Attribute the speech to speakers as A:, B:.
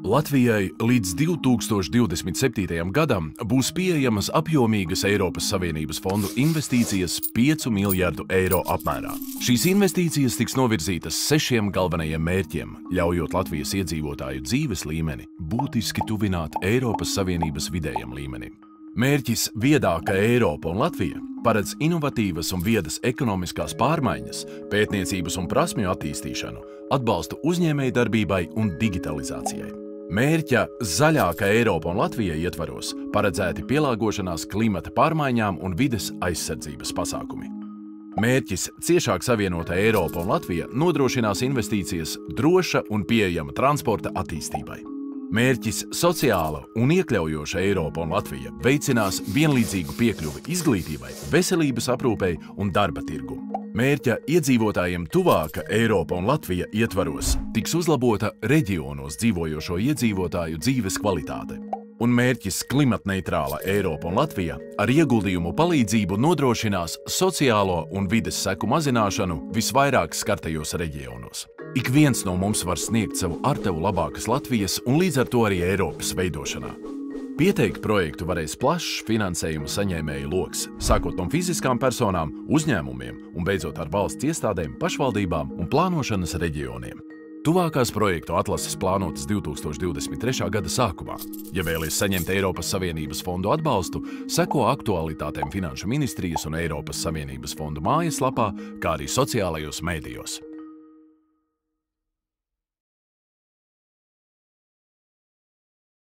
A: Latvijai līdz 2027. gadam būs pieejamas apjomīgas Eiropas Savienības fondu investīcijas 5 miljardu eiro apmērā. Šīs investīcijas tiks novirzītas 6 galvenajiem mērķiem, ļaujot Latvijas iedzīvotāju dzīves līmeni būtiski tuvināt Eiropas Savienības vidējam līmenim. Mērķis Viedāka Eiropa un Latvija paredz inovatīvas un viedas ekonomiskās pārmaiņas, pētniecības un prasmju attīstīšanu, atbalstu uzņēmējdarbībai un digitalizācijai. Mērķa Zaļāka Eiropa un Latvija ietvaros paredzēti pielāgošanās klimata pārmaiņām un vides aizsardzības pasākumi. Mērķis Ciešāk savienota Eiropa un Latvija nodrošinās investīcijas droša un pieejama transporta attīstībai. Mērķis Sociāla un iekļaujoša Eiropa un Latvija veicinās vienlīdzīgu piekļuvi izglītībai, veselības aprūpei un darba tirgumu. Mērķa Iedzīvotājiem tuvāka Eiropa un Latvija ietvaros tiks uzlabota reģionos dzīvojošo iedzīvotāju dzīves kvalitāte. Un mērķis Klimatneitrāla Eiropa un Latvija ar ieguldījumu palīdzību nodrošinās sociālo un vides seku mazināšanu visvairāk skartajos reģionos. Ik viens no mums var sniegt savu artavu labākas Latvijas un līdz ar to arī Eiropas veidošanā. Pieteikt projektu varēs plašs finansējuma saņēmēju loks, sākot no fiziskām personām, uzņēmumiem un beidzot ar valsts iestādēm, pašvaldībām un plānošanas reģioniem. Tuvākās projektu atlases plānotas 2023. gada sākumā. Ja vēlies saņemt Eiropas Savienības fondu atbalstu, seko aktualitātēm Finanšu ministrijas un Eiropas Savienības fondu mājaslapā, kā arī sociālajos mēdījos.